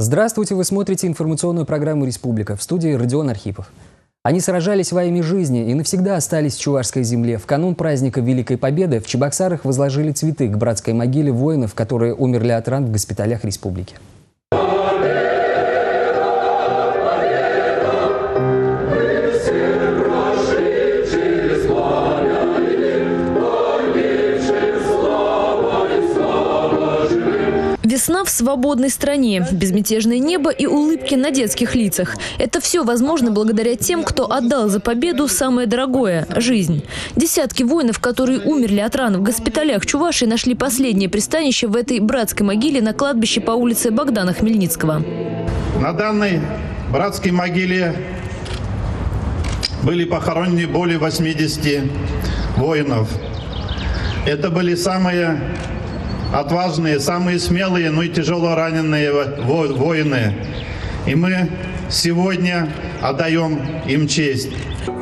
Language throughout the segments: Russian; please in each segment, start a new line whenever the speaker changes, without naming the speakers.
Здравствуйте, вы смотрите информационную программу «Республика», в студии Родион Архипов. Они сражались во имя жизни и навсегда остались в чувашской земле. В канун праздника Великой Победы в Чебоксарах возложили цветы к братской могиле воинов, которые умерли от ран в госпиталях республики.
Весна в свободной стране, безмятежное небо и улыбки на детских лицах. Это все возможно благодаря тем, кто отдал за победу самое дорогое – жизнь. Десятки воинов, которые умерли от ран в госпиталях Чувашии, нашли последнее пристанище в этой братской могиле на кладбище по улице Богдана Хмельницкого.
На данной братской могиле были похоронены более 80 воинов. Это были самые отважные, самые смелые, но и тяжело раненые воины. И мы сегодня отдаем им честь.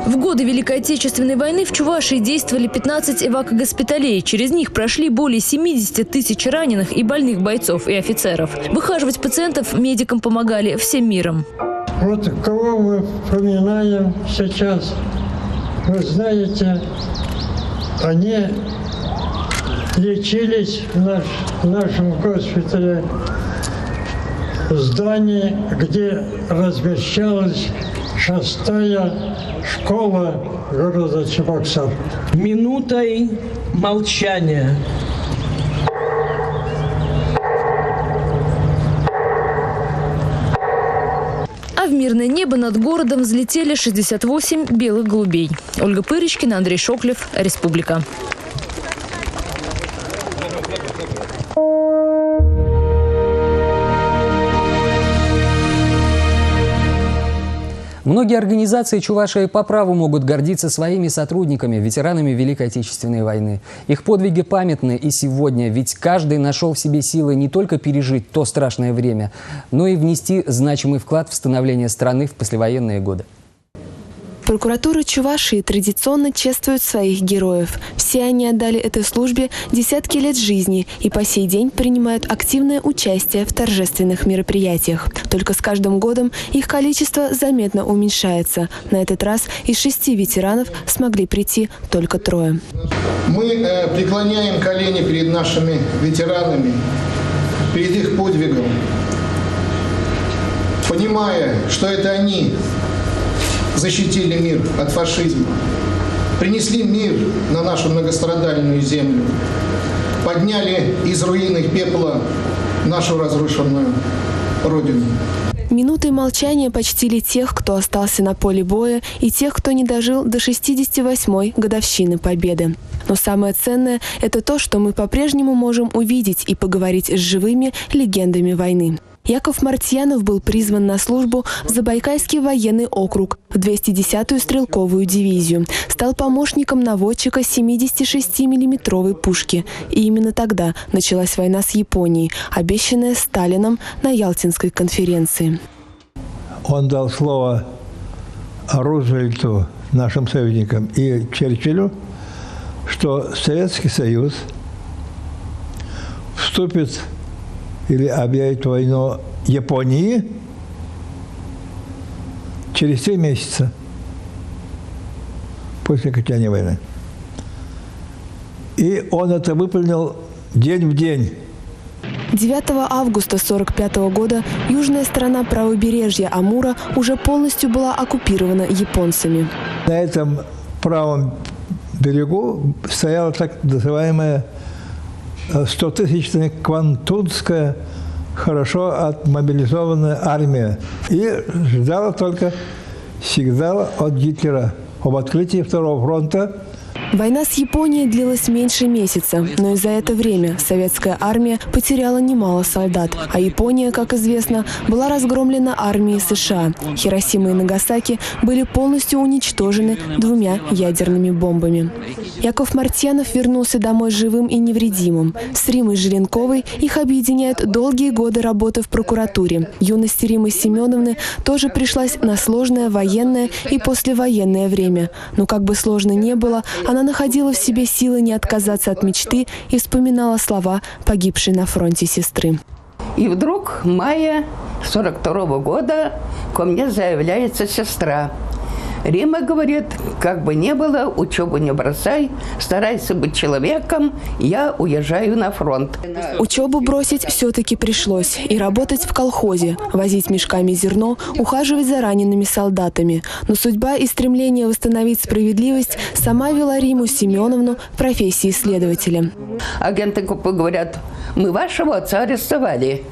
В годы Великой Отечественной войны в Чувашии действовали 15 эвакогоспиталей. Через них прошли более 70 тысяч раненых и больных бойцов и офицеров. Выхаживать пациентов медикам помогали всем миром.
Вот кого мы вспоминаем сейчас, вы знаете, они лечились в нашем госпитале, в здании, где размещалась 6-я школа города Чебоксар.
Минутой молчания.
А в мирное небо над городом взлетели 68 белых голубей. Ольга Пырочкина, Андрей Шоклев, Республика.
Многие организации Чувашии по праву могут гордиться своими сотрудниками, ветеранами Великой Отечественной войны. Их подвиги памятны и сегодня, ведь каждый нашел в себе силы не только пережить то страшное время, но и внести значимый вклад в становление страны в послевоенные годы.
Прокуратура Чувашии традиционно чествует своих героев. Все они отдали этой службе десятки лет жизни и по сей день принимают активное участие в торжественных мероприятиях. Только с каждым годом их количество заметно уменьшается. На этот раз из 6 ветеранов смогли прийти только 3.
Мы преклоняем колени перед нашими ветеранами, перед их подвигом, понимая, что это они защитили мир от фашизма, принесли мир на нашу многострадальную землю, подняли из руин и пепла нашу разрушенную Родину.
Минутой молчания почтили тех, кто остался на поле боя, и тех, кто не дожил до 68-й годовщины Победы. Но самое ценное – это то, что мы по-прежнему можем увидеть и поговорить с живыми легендами войны. Яков Мартьянов был призван на службу в Забайкальский военный округ, в 210-ю стрелковую дивизию. Стал помощником наводчика 76-миллиметровой пушки. И именно тогда началась война с Японией, обещанная Сталином на Ялтинской конференции.
Он дал слово Рузвельту, нашим союзникам, и Черчиллю, что Советский Союз вступит или объявит войну Японии через 3 месяца после окончания войны. И он это выполнил день в день.
9 августа 1945 года южная сторона правобережья Амура уже полностью была оккупирована японцами.
На этом правом берегу стояла так называемая 100-тысячная Квантунская, хорошо отмобилизованная армия. И ждала только сигнала от Гитлера об открытии Второго фронта.
Война с Японией длилась меньше месяца, но и за это время советская армия потеряла немало солдат, а Япония, как известно, была разгромлена армией США. Хиросима и Нагасаки были полностью уничтожены 2 ядерными бомбами. Яков Мартьянов вернулся домой живым и невредимым. С Римой Желенковой их объединяют долгие годы работы в прокуратуре. Юность Римы Семеновны тоже пришлась на сложное военное и послевоенное время. Но как бы сложно ни было, она находила в себе силы не отказаться от мечты и вспоминала слова погибшей на фронте сестры.
И вдруг Майя 1942 года ко мне заявляется сестра. Рима говорит, как бы ни было, учебу не бросай, старайся быть человеком, я уезжаю на фронт.
Учебу бросить все-таки пришлось. И работать в колхозе, возить мешками зерно, ухаживать за ранеными солдатами. Но судьба и стремление восстановить справедливость сама вела Риму Семеновну в профессии следователя.
Агенты КП говорят, мы вашего отца арестовали.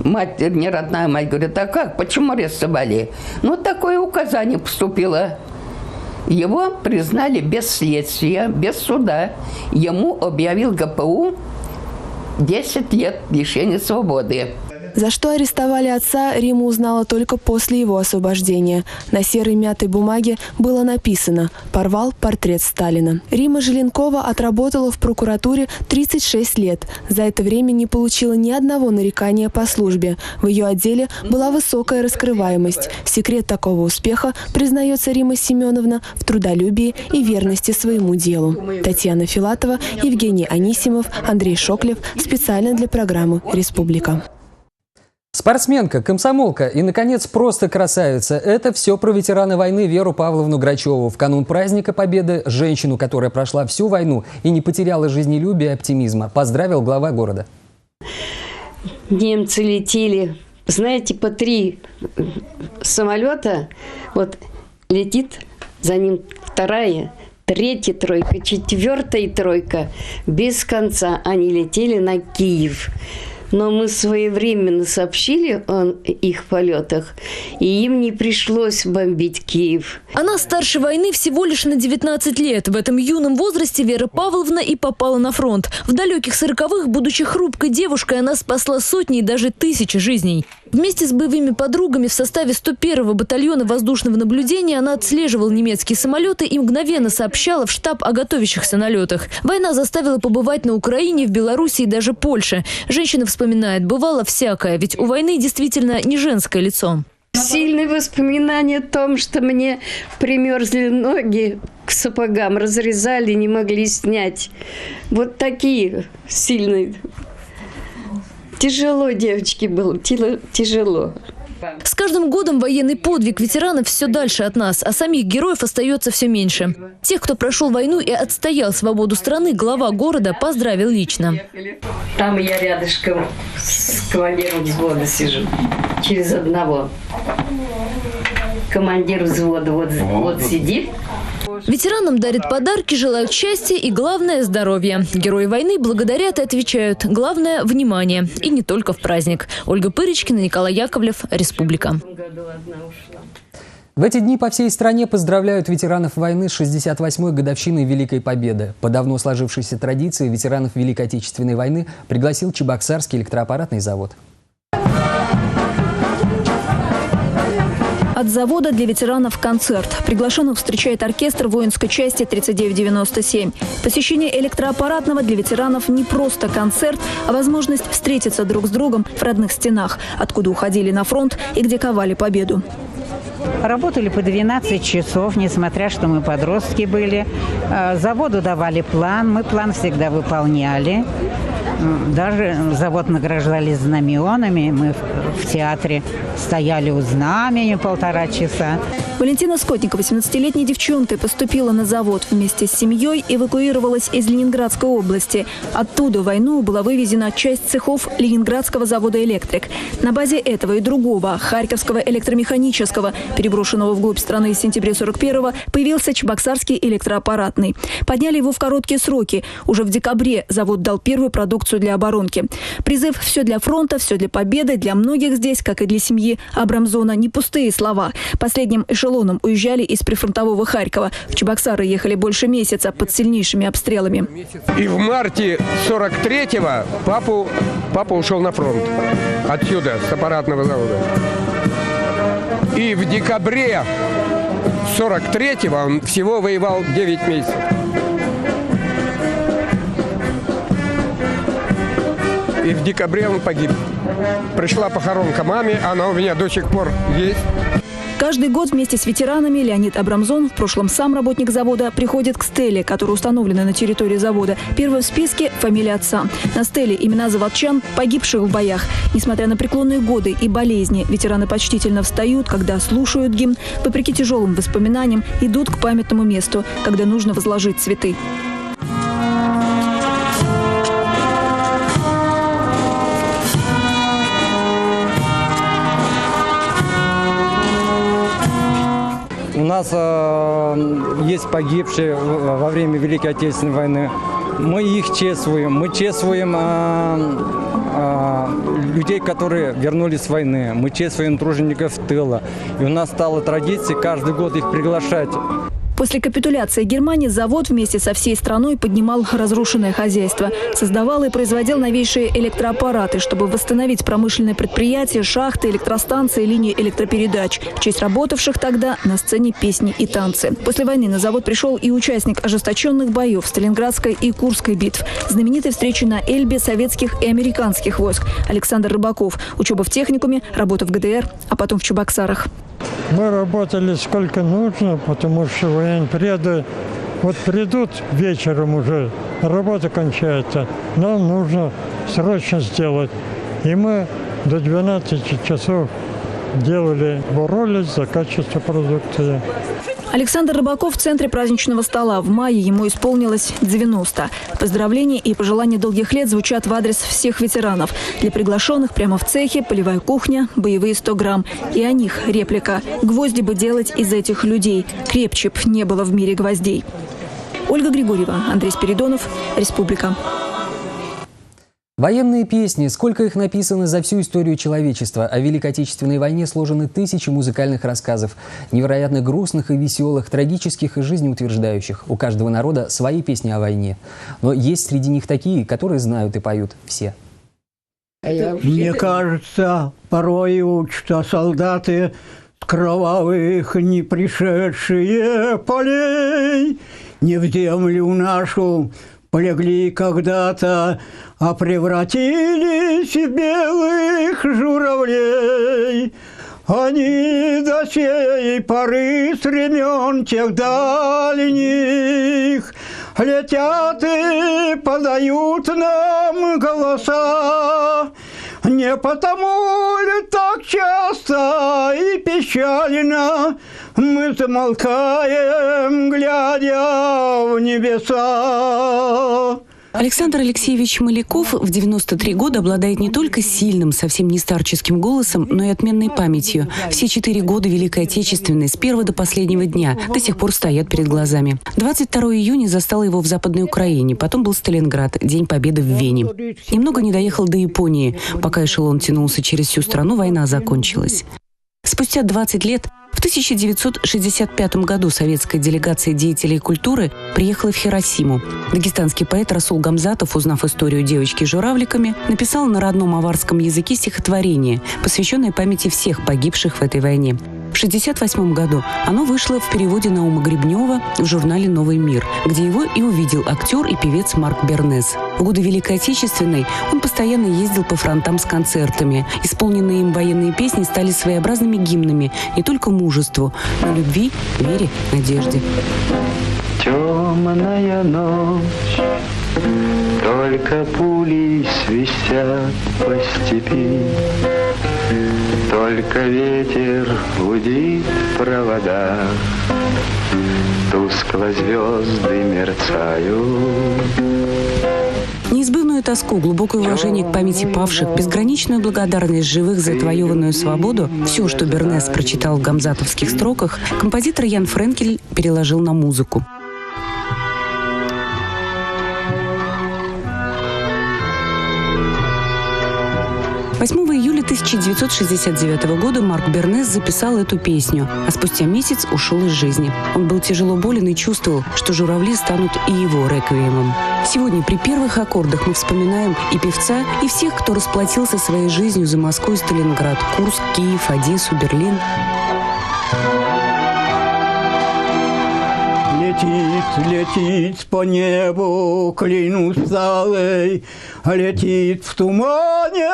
Мать, не родная мать, говорит, а как, почему арестовали? Ну, такое указание поступило. Его признали без следствия, без суда. Ему объявил ГПУ 10 лет лишения свободы.
За что арестовали отца, Рима узнала только после его освобождения. На серой мятой бумаге было написано «Порвал портрет Сталина». Рима Желенкова отработала в прокуратуре 36 лет. За это время не получила ни одного нарекания по службе. В ее отделе была высокая раскрываемость. Секрет такого успеха, признается Рима Семеновна, в трудолюбии и верности своему делу. Татьяна Филатова, Евгений Анисимов, Андрей Шоклев. Специально для программы «Республика».
Спортсменка, комсомолка и, наконец, просто красавица. Это все про ветерана войны Веру Павловну Грачеву. В канун праздника Победы женщину, которая прошла всю войну и не потеряла жизнелюбия и оптимизма, поздравил глава города.
Немцы летели, знаете, по 3 самолета. Вот летит, за ним 2-я, 3-я тройка, 4-я тройка. Без конца они летели на Киев. Но мы своевременно сообщили о их полетах, и им не пришлось бомбить Киев.
Она старше войны всего лишь на 19 лет. В этом юном возрасте Вера Павловна и попала на фронт. В далеких 40-х, будучи хрупкой девушкой, она спасла сотни и даже тысячи жизней. Вместе с боевыми подругами в составе 101-го батальона воздушного наблюдения она отслеживала немецкие самолеты и мгновенно сообщала в штаб о готовящихся налетах. Война заставила побывать на Украине, в Беларуси и даже Польше. Женщина вспоминает, бывало всякое, ведь у войны действительно не женское лицо.
Сильные воспоминания о том, что мне примерзли ноги к сапогам, разрезали, не могли снять. Вот такие сильные. Тяжело, девочки, было, тяжело.
С каждым годом военный подвиг ветеранов все дальше от нас, а самих героев остается все меньше. Тех, кто прошел войну и отстоял свободу страны, глава города поздравил лично.
Там я рядышком с командиром взвода сижу, через одного. Командир взвода вот сидит.
Ветеранам дарят подарки, желают счастья и, главное, здоровья. Герои войны благодарят и отвечают. Главное – внимание. И не только в праздник. Ольга Пырочкина, Николай Яковлев, Республика.
В эти дни по всей стране поздравляют ветеранов войны с 68-й годовщиной Великой Победы. По давно сложившейся традиции ветеранов Великой Отечественной войны пригласил Чебоксарский электроаппаратный завод.
От завода для ветеранов концерт. Приглашенных встречает оркестр воинской части 3997. Посещение электроаппаратного для ветеранов не просто концерт, а возможность встретиться друг с другом в родных стенах, откуда уходили на фронт и где ковали победу.
Работали по 12 часов, несмотря что мы подростки были. Заводу давали план, мы план всегда выполняли. Даже завод награждали знаменами. Мы в театре стояли у знамени 1,5 часа.
Валентина Скотникова, 18-летней девчонкой, поступила на завод вместе с семьей, эвакуировалась из Ленинградской области. Оттуда в войну была вывезена часть цехов Ленинградского завода «Электрик». На базе этого и другого, Харьковского электромеханического, переброшенного вглубь страны в сентябре 41-го, появился Чебоксарский электроаппаратный. Подняли его в короткие сроки. Уже в декабре завод дал первую продукцию для оборонки. Призыв «Все для фронта, все для победы» для многих здесь, как и для семьи Абрамзона, не пустые слова. Последним эшелоном уезжали из прифронтового Харькова. В Чебоксары ехали больше месяца под сильнейшими обстрелами.
И в марте 43-го папа ушел на фронт. Отсюда, с аппаратного завода. И в декабре 43-го он всего воевал 9 месяцев. И в декабре он погиб. Пришла похоронка маме, она у меня до сих пор есть.
Каждый год вместе с ветеранами Леонид Абрамзон, в прошлом сам работник завода, приходит к стеле, которая установлена на территории завода. Первая в списке – фамилия отца. На стеле имена заводчан, погибших в боях. Несмотря на преклонные годы и болезни, ветераны почтительно встают, когда слушают гимн, вопреки тяжелым воспоминаниям, идут к памятному месту, когда нужно возложить цветы.
У нас есть погибшие во время Великой Отечественной войны. Мы их чествуем. Мы чествуем людей, которые вернулись с войны. Мы чествуем тружеников тыла. И у нас стала традиция каждый год их приглашать.
После капитуляции Германии завод вместе со всей страной поднимал разрушенное хозяйство. Создавал и производил новейшие электроаппараты, чтобы восстановить промышленные предприятия, шахты, электростанции, линии электропередач. В честь работавших тогда на сцене песни и танцы. После войны на завод пришел и участник ожесточенных боев Сталинградской и Курской битв. Знаменитой встречи на Эльбе советских и американских войск. Александр Рыбаков. Учеба в техникуме, работа в ГДР, а потом в Чебоксарах.
Мы работали сколько нужно, потому что военпреды вот придут вечером уже, работа кончается, нам нужно срочно сделать. И мы до 12 часов делали, боролись за качество продукции.
Александр Рыбаков в центре праздничного стола. В мае ему исполнилось 90. Поздравления и пожелания долгих лет звучат в адрес всех ветеранов. Для приглашенных прямо в цехе полевая кухня, боевые 100 грамм. И о них реплика: «Гвозди бы делать из этих людей. Крепче б не было в мире гвоздей». Ольга Григорьева, Андрей Спиридонов, Республика.
Военные песни, сколько их написано за всю историю человечества. О Великой Отечественной войне сложены тысячи музыкальных рассказов. Невероятно грустных и веселых, трагических и жизнеутверждающих. У каждого народа свои песни о войне. Но есть среди них такие, которые знают и поют все.
Мне кажется, порою, что солдаты с кровавых не пришедшие полей не в землю нашу полегли когда-то, а превратились в белых журавлей. Они до сей поры с времен тех дальних летят и подают нам голоса. Не потому ли так часто и печально мы замолкаем, глядя в небеса?
Александр Алексеевич Маляков в 93 года обладает не только сильным, совсем не старческим голосом, но и отменной памятью. Все 4 года Великой Отечественной с первого до последнего дня до сих пор стоят перед глазами. 22 июня застал его в Западной Украине, потом был Сталинград, День Победы в Вене. Немного не доехал до Японии. Пока эшелон тянулся через всю страну, война закончилась. Спустя 20 лет, в 1965 году советская делегация деятелей культуры приехала в Хиросиму. Дагестанский поэт Расул Гамзатов, узнав историю девочки с журавликами, написал на родном аварском языке стихотворение, посвященное памяти всех погибших в этой войне. В 1968 году оно вышло в переводе Наума Гребнева в журнале «Новый мир», где его и увидел актер и певец Марк Бернес. В годы Великой Отечественной он постоянно ездил по фронтам с концертами. Исполненные им военные песни стали своеобразными гимнами не только мужеству, но любви, вере, надежде.
Темная ночь, только пули свистят по степи, только ветер гудит в проводах, тускло звезды мерцают.
Неизбывную тоску, глубокое уважение к памяти павших, безграничную благодарность живых за отвоеванную свободу – все, что Бернес прочитал в гамзатовских строках, композитор Ян Френкель переложил на музыку. 8 июля 1969 года Марк Бернес записал эту песню, а спустя месяц ушел из жизни. Он был тяжело болен и чувствовал, что «Журавли» станут и его реквиемом. Сегодня при первых аккордах мы вспоминаем и певца, и всех, кто расплатился своей жизнью за Москву и Сталинград, Курск, Киев, Одессу, Берлин.
Летит по небу, клянусь сталой, летит в тумане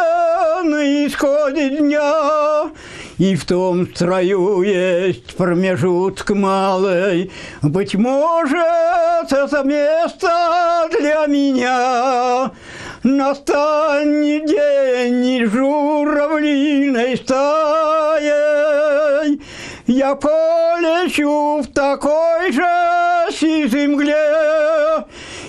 на исходе дня, И в том строю есть промежуток малый. Быть может, это место для меня. Настанет день журавлиной стаей. Я полечу в такой же сизой мгле,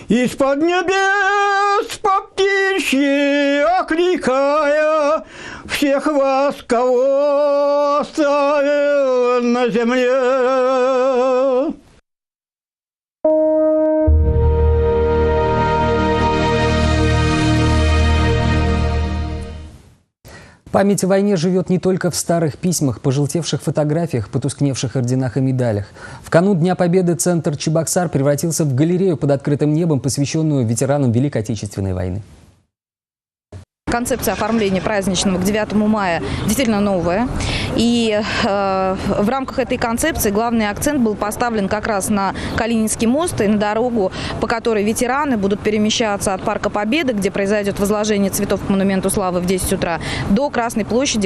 из-под небес по птичьи окликая всех вас, кого оставил на земле.
Память о войне живет не только в старых письмах, пожелтевших фотографиях, потускневших орденах и медалях. В канун Дня Победы центр Чебоксар превратился в галерею под открытым небом, посвященную ветеранам Великой Отечественной войны.
Концепция оформления праздничного к 9 мая действительно новая. И в рамках этой концепции главный акцент был поставлен как раз на Калининский мост и на дорогу, по которой ветераны будут перемещаться от Парка Победы, где произойдет возложение цветов к Монументу Славы в 10 утра, до Красной площади,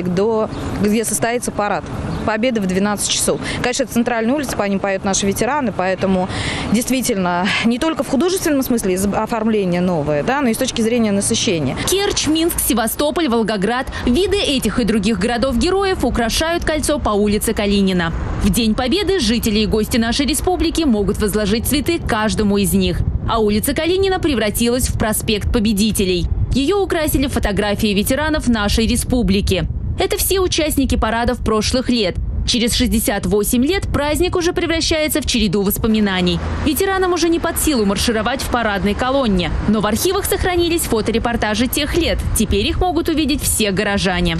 где состоится парад Победы в 12 часов. Конечно, это центральная улица, по ним поют наши ветераны, поэтому действительно не только в художественном смысле оформление новое, да, но и с точки зрения насыщения.
Керчь, Минск, Севастополь, Волгоград. Виды этих и других городов-героев украшают кольцо по улице Калинина. В День Победы жители и гости нашей республики могут возложить цветы каждому из них. А улица Калинина превратилась в проспект Победителей. Ее украсили фотографии ветеранов нашей республики. Это все участники парадов прошлых лет. Через 68 лет праздник уже превращается в череду воспоминаний. Ветеранам уже не под силу маршировать в парадной колонне. Но в архивах сохранились фоторепортажи тех лет. Теперь их могут увидеть все горожане.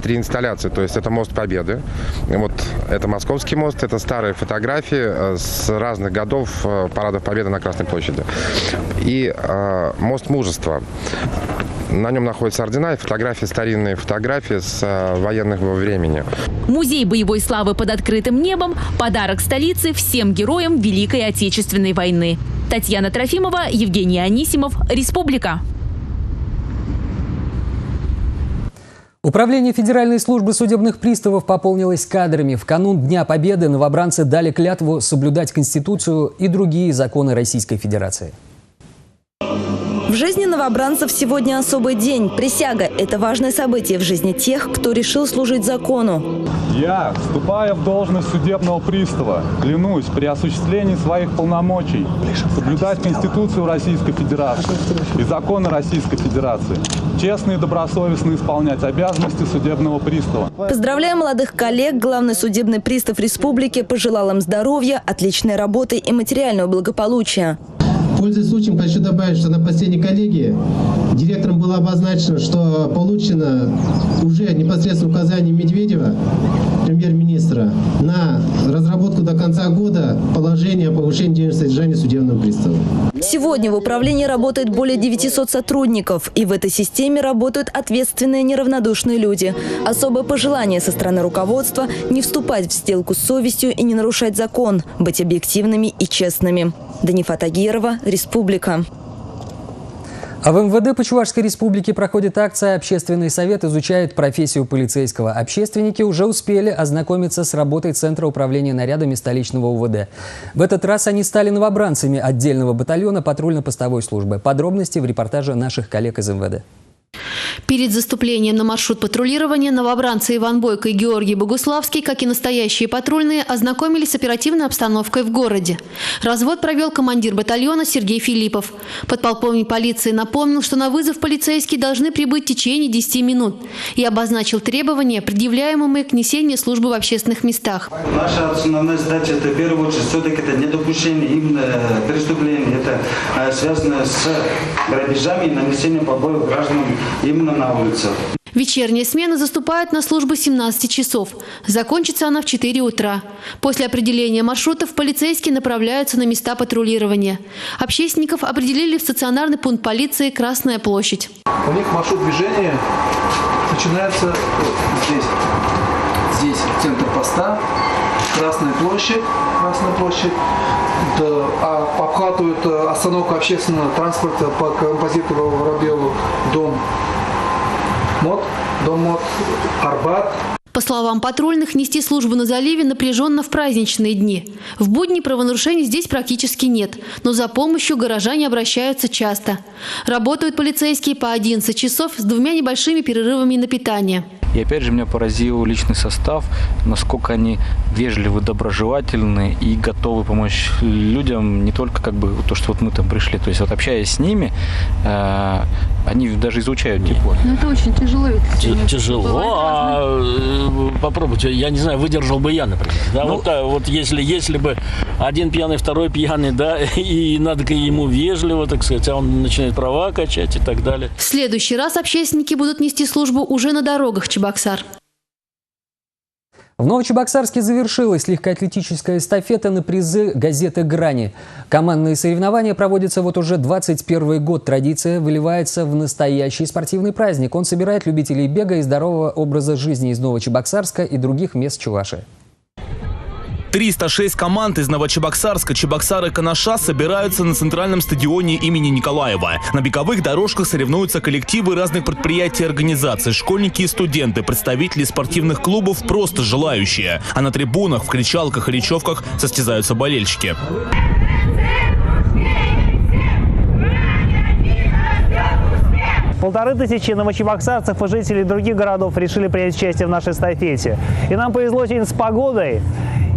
3 инсталляции, то есть это мост Победы, вот это Московский мост, это старые фотографии с разных годов парадов Победы на Красной площади. И мост Мужества. На нем находятся ордена и фотографии, старинные фотографии с военного времени.
Музей боевой славы под открытым небом – подарок столицы всем героям Великой Отечественной войны. Татьяна Трофимова, Евгений Анисимов, Республика.
Управление Федеральной службы судебных приставов пополнилось кадрами. В канун Дня Победы новобранцы дали клятву соблюдать Конституцию и другие законы Российской Федерации.
В жизни новобранцев сегодня особый день. Присяга – это важное событие в жизни тех, кто решил служить закону.
Я, вступая в должность судебного пристава, клянусь при осуществлении своих полномочий соблюдать Конституцию Российской Федерации и законы Российской Федерации, честно и добросовестно исполнять обязанности судебного пристава.
Поздравляя молодых коллег, главный судебный пристав республики пожелал им здоровья, отличной работы и материального благополучия.
Пользуясь случаем, хочу добавить, что на последней коллегии директором было обозначено, что получено уже непосредственно указание Медведева, премьер-министра, на разработку до конца года положения о повышении денежного содержания судебного пристава.
Сегодня в управлении работает более 900 сотрудников, и в этой системе работают ответственные, неравнодушные люди. Особое пожелание со стороны руководства – не вступать в сделку с совестью и не нарушать закон, быть объективными и честными. Данифа Тагирова, Республика.
А в МВД по Чувашской республике проходит акция «Общественный совет изучает профессию полицейского». Общественники уже успели ознакомиться с работой Центра управления нарядами столичного УВД. В этот раз они стали новобранцами отдельного батальона патрульно-постовой службы. Подробности в репортаже наших коллег из МВД.
Перед заступлением на маршрут патрулирования новобранцы Иван Бойко и Георгий Богуславский, как и настоящие патрульные, ознакомились с оперативной обстановкой в городе. Развод провел командир батальона Сергей Филиппов. Подполковник полиции напомнил, что на вызов полицейские должны прибыть в течение 10 минут и обозначил требования, предъявляемые к несению службы в общественных местах.
Наша основная задача – это в первую очередь все-таки это недопущение именно преступлений. Это связано с грабежами и нанесением побоев гражданам именно на улицах.
Вечерняя смена заступает на службу 17 часов. Закончится она в 4 утра. После определения маршрутов полицейские направляются на места патрулирования. Общественников определили в стационарный пункт полиции «Красная площадь».
У них маршрут движения начинается здесь. Здесь центр поста, Красная площадь. Обхватывают остановку общественного транспорта по композиту Воробьеву, дом МОД, Арбат.
По словам патрульных, нести службу на заливе напряженно в праздничные дни. В будни правонарушений здесь практически нет, но за помощью горожане обращаются часто. Работают полицейские по 11 часов с 2 небольшими перерывами на питание.
И опять же меня поразил личный состав, насколько они вежливы, доброжелательны и готовы помочь людям, не только как бы то, что вот мы там пришли. То есть вот общаясь с ними, они даже изучают тепло.
Ну это очень тяжело.
Тяжело, попробуйте, я не знаю, выдержал бы я, например. Да, ну, вот если бы один пьяный, второй пьяный, да, и надо ему вежливо, так сказать, а он начинает права качать и так далее.
В следующий раз общественники будут нести службу уже на дорогах Чебоксар.
В Новочебоксарске завершилась легкоатлетическая эстафета на призы газеты «Грани». Командные соревнования проводятся вот уже 21 год. Традиция выливается в настоящий спортивный праздник. Он собирает любителей бега и здорового образа жизни из Новочебоксарска и других мест Чувашии.
306 команд из Новочебоксарска, Чебоксара и Канаша собираются на центральном стадионе имени Николаева. На беговых дорожках соревнуются коллективы разных предприятий и организаций, школьники и студенты, представители спортивных клубов, просто желающие. А на трибунах, в кричалках и речевках состязаются болельщики.
Полторы тысячи новочебоксарцев и жителей других городов решили принять участие в нашей эстафете. И нам повезло очень с погодой.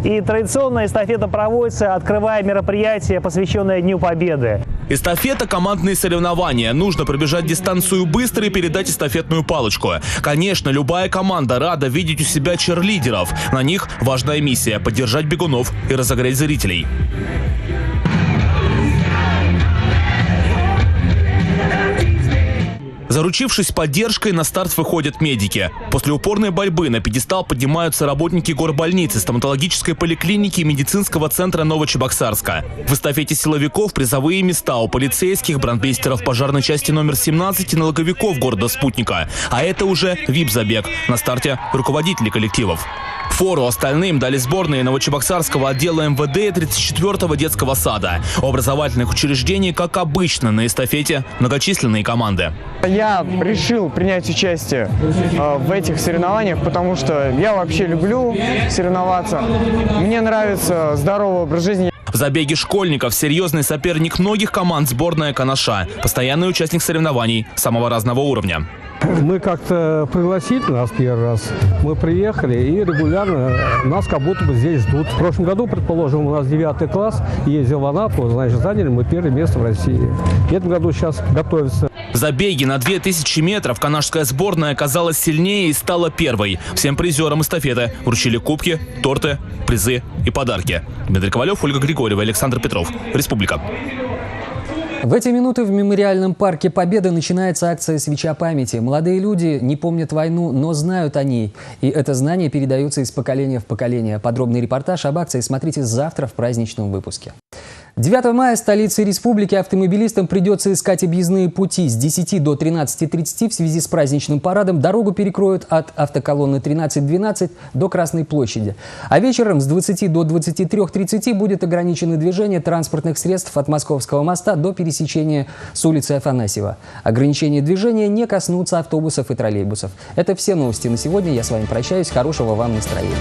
И традиционная эстафета проводится, открывая мероприятие, посвященное Дню Победы.
Эстафета – командные соревнования. Нужно пробежать дистанцию быстро и передать эстафетную палочку. Конечно, любая команда рада видеть у себя черлидеров. На них важная миссия – поддержать бегунов и разогреть зрителей. Заручившись поддержкой, на старт выходят медики. После упорной борьбы на пьедестал поднимаются работники горбольницы, стоматологической поликлиники и медицинского центра Новочебоксарска. В эстафете силовиков призовые места у полицейских, брандмейстеров пожарной части номер 17 и налоговиков города Спутника. А это уже вип-забег. На старте руководители коллективов. Фору остальным дали сборные Новочебоксарского отдела МВД и 34-го детского сада. У образовательных учреждений, как обычно, на эстафете многочисленные команды.
Я решил принять участие в этих соревнованиях, потому что я вообще люблю соревноваться. Мне нравится здоровый образ жизни.
В забеге школьников серьезный соперник многих команд сборная Канаша. Постоянный участник соревнований самого разного уровня.
Мы как-то пригласили нас первый раз, мы приехали и регулярно нас как будто бы здесь ждут. В прошлом году, предположим, у нас 9 класс ездил в Анапу, значит, заняли мы первое место в России. В этом году сейчас готовится.
В забеге на 2000 метров канашская сборная оказалась сильнее и стала первой. Всем призерам эстафеты вручили кубки, торты, призы и подарки. Дмитрий Ковалев, Ольга Григорьева, Александр Петров. Республика.
В эти минуты в Мемориальном парке Победы начинается акция «Свеча памяти». Молодые люди не помнят войну, но знают о ней. И это знание передается из поколения в поколение. Подробный репортаж об акции смотрите завтра в праздничном выпуске. 9 мая в столице республики автомобилистам придется искать объездные пути. С 10 до 13:30 в связи с праздничным парадом дорогу перекроют от автоколонны 13-12 до Красной площади. А вечером с 20 до 23:30 будет ограничено движение транспортных средств от Московского моста до пересечения с улицы Афанасьева. Ограничения движения не коснутся автобусов и троллейбусов. Это все новости на сегодня. Я с вами прощаюсь. Хорошего вам настроения.